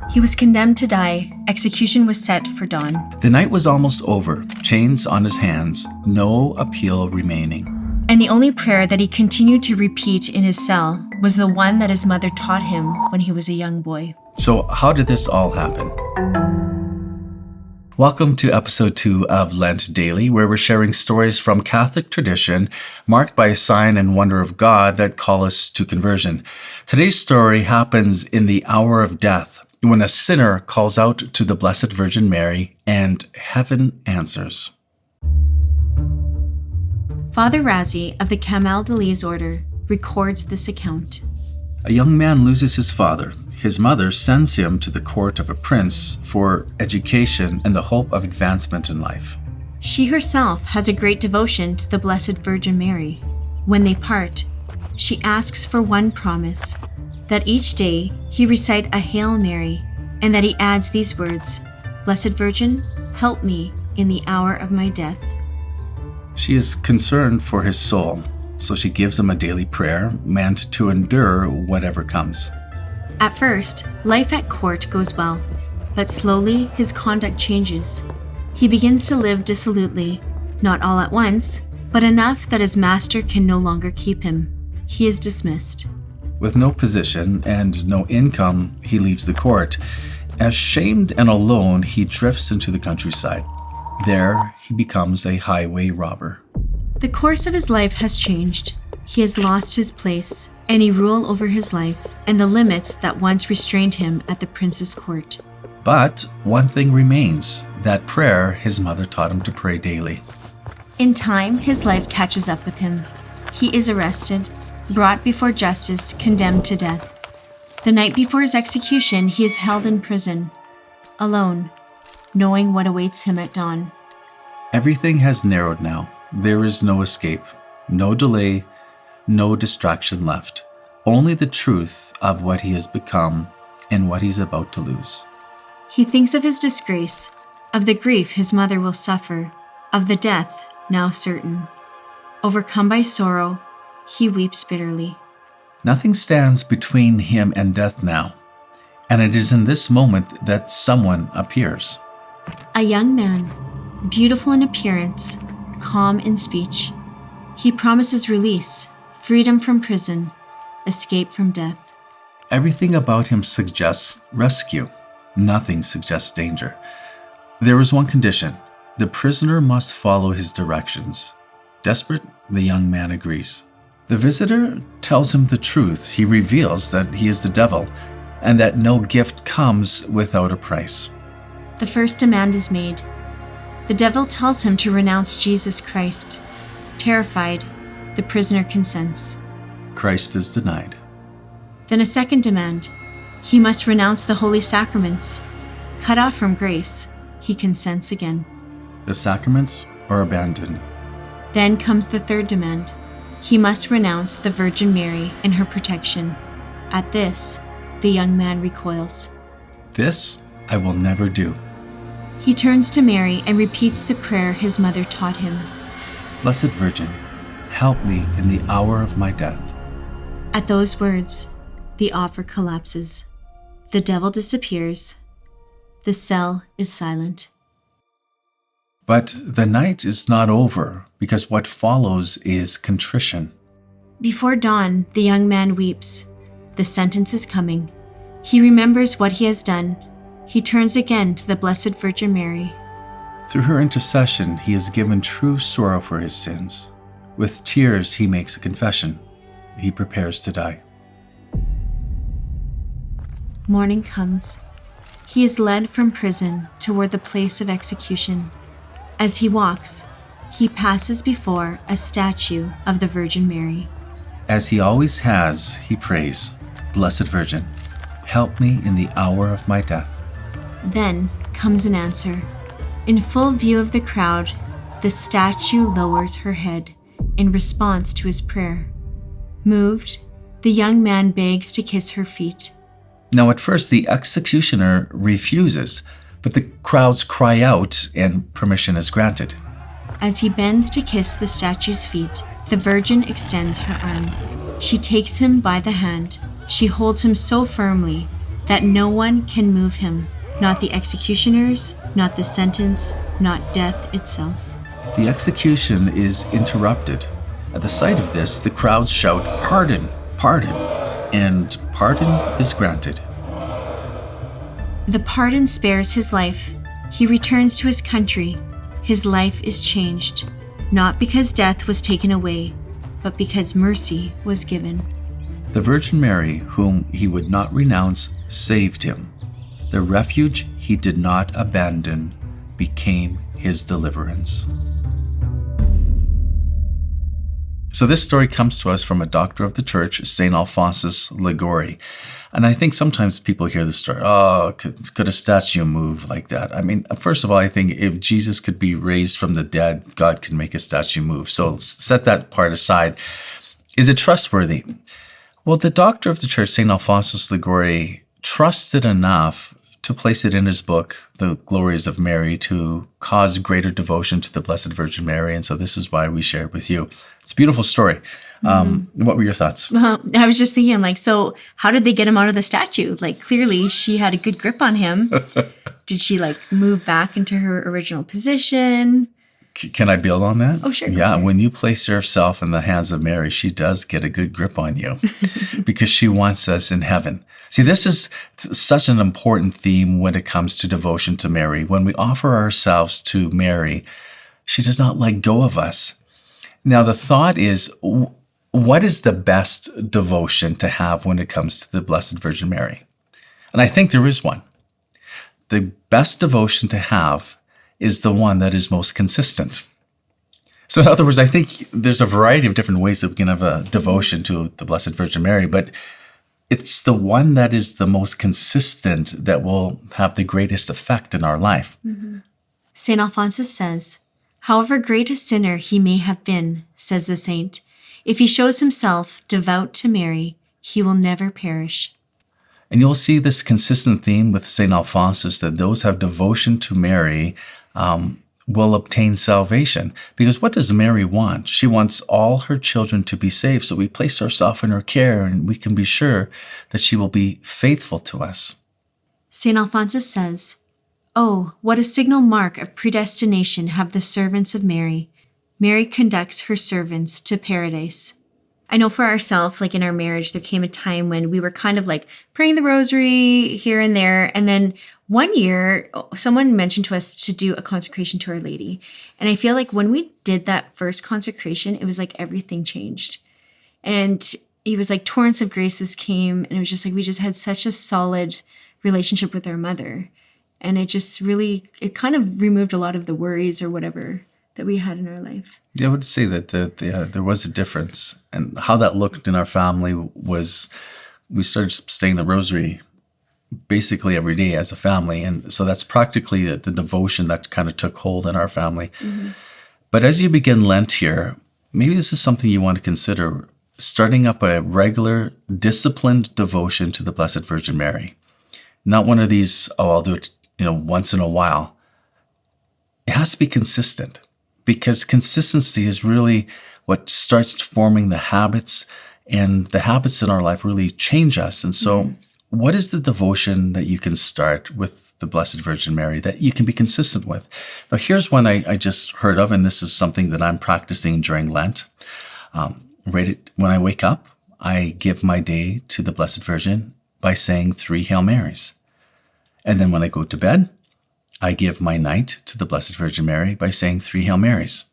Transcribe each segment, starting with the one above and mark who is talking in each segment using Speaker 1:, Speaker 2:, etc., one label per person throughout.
Speaker 1: He was condemned to die. Execution was set for dawn.
Speaker 2: The night was almost over, chains on his hands, no appeal remaining.
Speaker 1: And the only prayer that he continued to repeat in his cell was the one that his mother taught him when he was a young boy.
Speaker 2: So how did this all happen? Welcome to episode 2 of Lent Daily, where we're sharing stories from Catholic tradition marked by a sign and wonder of God that call us to conversion. Today's story happens in the hour of death, when a sinner calls out to the Blessed Virgin Mary and heaven answers.
Speaker 1: Father Razi of the Camaldolese order records this account.
Speaker 2: A young man loses his father. His mother sends him to the court of a prince for education and the hope of advancement in life.
Speaker 1: She herself has a great devotion to the Blessed Virgin Mary. When they part, she asks for one promise, that each day he recite a Hail Mary, and that he adds these words, "Blessed Virgin, help me in the hour of my death."
Speaker 2: She is concerned for his soul, so she gives him a daily prayer meant to endure whatever comes.
Speaker 1: At first, life at court goes well, but slowly his conduct changes. He begins to live dissolutely, not all at once, but enough that his master can no longer keep him. He is dismissed.
Speaker 2: With no position and no income, he leaves the court. Ashamed and alone, he drifts into the countryside. There, he becomes a highway robber.
Speaker 1: The course of his life has changed. He has lost his place, any rule over his life, and the limits that once restrained him at the prince's court.
Speaker 2: But one thing remains, that prayer his mother taught him to pray daily.
Speaker 1: In time, his life catches up with him. He is arrested, brought before justice, condemned to death. The night before his execution, he is held in prison, alone, knowing what awaits him at dawn.
Speaker 2: Everything has narrowed now. There is no escape, no delay, no distraction left. Only the truth of what he has become and what he's about to lose.
Speaker 1: He thinks of his disgrace, of the grief his mother will suffer, of the death now certain. Overcome by sorrow, he weeps bitterly.
Speaker 2: Nothing stands between him and death now, and it is in this moment that someone appears.
Speaker 1: A young man, beautiful in appearance, calm in speech. He promises release, freedom from prison, escape from death.
Speaker 2: Everything about him suggests rescue. Nothing suggests danger. There is one condition. The prisoner must follow his directions. Desperate, the young man agrees. The visitor tells him the truth. He reveals that he is the devil and that no gift comes without a price.
Speaker 1: The first demand is made. The devil tells him to renounce Jesus Christ. Terrified, the prisoner consents.
Speaker 2: Christ is denied.
Speaker 1: Then a second demand. He must renounce the holy sacraments. Cut off from grace, he consents again.
Speaker 2: The sacraments are abandoned.
Speaker 1: Then comes the third demand. He must renounce the Virgin Mary and her protection. At this, the young man recoils.
Speaker 2: This I will never do.
Speaker 1: He turns to Mary and repeats the prayer his mother taught him.
Speaker 2: Blessed Virgin, help me in the hour of my death.
Speaker 1: At those words, the offer collapses. The devil disappears. The cell is silent.
Speaker 2: But the night is not over, because what follows is contrition.
Speaker 1: Before dawn, the young man weeps. The sentence is coming. He remembers what he has done. He turns again to the Blessed Virgin Mary.
Speaker 2: Through her intercession, he is given true sorrow for his sins. With tears, he makes a confession. He prepares to die.
Speaker 1: Morning comes. He is led from prison toward the place of execution. As he walks, he passes before a statue of the Virgin Mary.
Speaker 2: As he always has, he prays, Blessed Virgin, help me in the hour of my death.
Speaker 1: Then comes an answer. In full view of the crowd, the statue lowers her head in response to his prayer. Moved, the young man begs to kiss her feet.
Speaker 2: Now at first the executioner refuses, but the crowds cry out and permission is granted.
Speaker 1: As he bends to kiss the statue's feet, the Virgin extends her arm. She takes him by the hand. She holds him so firmly that no one can move him, not the executioners, not the sentence, not death itself.
Speaker 2: The execution is interrupted. At the sight of this, the crowds shout, "Pardon, pardon," and pardon is granted.
Speaker 1: The pardon spares his life. He returns to his country. His life is changed, not because death was taken away, but because mercy was given.
Speaker 2: The Virgin Mary, whom he would not renounce, saved him. The refuge he did not abandon became his deliverance. So this story comes to us from a doctor of the church, St. Alphonsus Liguori. And I think sometimes people hear the story, could a statue move like that? I mean, first of all, I think if Jesus could be raised from the dead, God can make a statue move. So set that part aside. Is it trustworthy? Well, the doctor of the church, St. Alphonsus Liguori, trusted enough to place it in his book, The Glories of Mary, to cause greater devotion to the Blessed Virgin Mary. And so this is why we share it with you. It's a beautiful story. What were your thoughts?
Speaker 1: Well, I was just thinking, so how did they get him out of the statue? Clearly she had a good grip on him. Did she, move back into her original position?
Speaker 2: Can I build on that?
Speaker 1: Oh, sure.
Speaker 2: Yeah, when you place yourself in the hands of Mary, she does get a good grip on you because she wants us in heaven. See, this is such an important theme when it comes to devotion to Mary. When we offer ourselves to Mary, she does not let go of us. Now, the thought is, what is the best devotion to have when it comes to the Blessed Virgin Mary? And I think there is one. The best devotion to have is the one that is most consistent. So in other words, I think there's a variety of different ways that we can have a devotion to the Blessed Virgin Mary, but it's the one that is the most consistent that will have the greatest effect in our life.
Speaker 1: Mm-hmm. St. Alphonsus says, "However great a sinner he may have been," says the saint, "if he shows himself devout to Mary, he will never perish."
Speaker 2: And you'll see this consistent theme with St. Alphonsus, that those who have devotion to Mary will obtain salvation. Because what does Mary want? She wants all her children to be saved. So we place ourselves in her care and we can be sure that she will be faithful to us.
Speaker 1: St. Alphonsus says, "Oh, what a signal mark of predestination have the servants of Mary. Mary conducts her servants to paradise." I know for ourselves, in our marriage, there came a time when we were kind of praying the rosary here and there. And then one year, someone mentioned to us to do a consecration to Our Lady. And I feel when we did that first consecration, it was everything changed. And it was torrents of graces came. And it was just we just had such a solid relationship with our mother. And it just really, it kind of removed a lot of the worries or whatever that we had in our life.
Speaker 2: Yeah, I would say that there was a difference. And how that looked in our family was we started saying the rosary basically every day as a family. And so that's practically the devotion that kind of took hold in our family. Mm-hmm. But as you begin Lent here, maybe this is something you want to consider, starting up a regular, disciplined devotion to the Blessed Virgin Mary. Not one of these, I'll do it, once in a while. It has to be consistent. Because consistency is really what starts forming the habits, and the habits in our life really change us. And so what is the devotion that you can start with the Blessed Virgin Mary that you can be consistent with? Now, here's one I just heard of, and this is something that I'm practicing during Lent. When I wake up, I give my day to the Blessed Virgin by saying 3 Hail Marys. And then when I go to bed, I give my night to the Blessed Virgin Mary by saying 3 Hail Marys.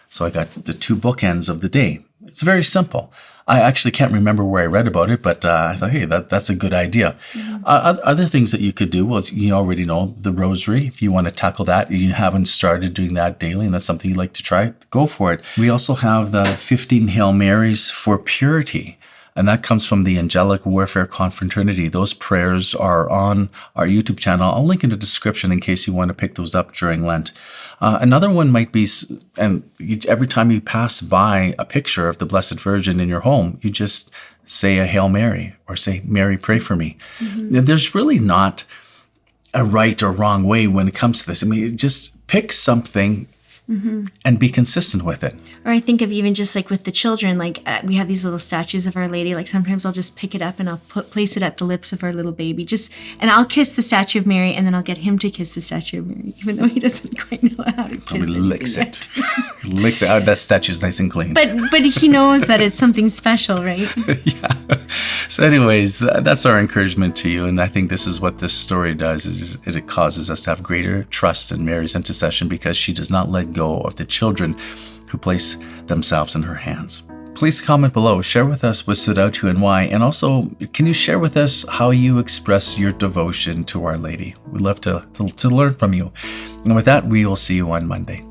Speaker 2: So I got the 2 bookends of the day. It's very simple. I actually can't remember where I read about it, but I thought, hey, that's a good idea. Mm-hmm. Other things that you could do, well, you already know the rosary. If you want to tackle that, you haven't started doing that daily, and that's something you'd like to try, go for it. We also have the 15 Hail Marys for purity. And that comes from the Angelic Warfare Confraternity. Those prayers are on our YouTube channel. I'll link in the description in case you want to pick those up during Lent. Another one might be, every time you pass by a picture of the Blessed Virgin in your home, you just say a Hail Mary or say, "Mary, pray for me." Mm-hmm. There's really not a right or wrong way when it comes to this. I mean, just pick something and be consistent with it.
Speaker 1: Or I think of even just like with the children, like we have these little statues of Our Lady. Like sometimes I'll just pick it up and I'll place it at the lips of our little baby. And I'll kiss the statue of Mary, and then I'll get him to kiss the statue of Mary, even though he doesn't quite know how to kiss
Speaker 2: Probably
Speaker 1: it.
Speaker 2: licks it. Licks it. Oh, that statue's nice and clean.
Speaker 1: But he knows that it's something special, right?
Speaker 2: Yeah. So anyways, that's our encouragement to you. And I think this is what this story does, is it causes us to have greater trust in Mary's intercession, because she does not let go of the children who place themselves in her hands. Please comment below. Share with us what stood out to you and why. And also, can you share with us how you express your devotion to Our Lady? We'd love to learn from you. And with that, we will see you on Monday.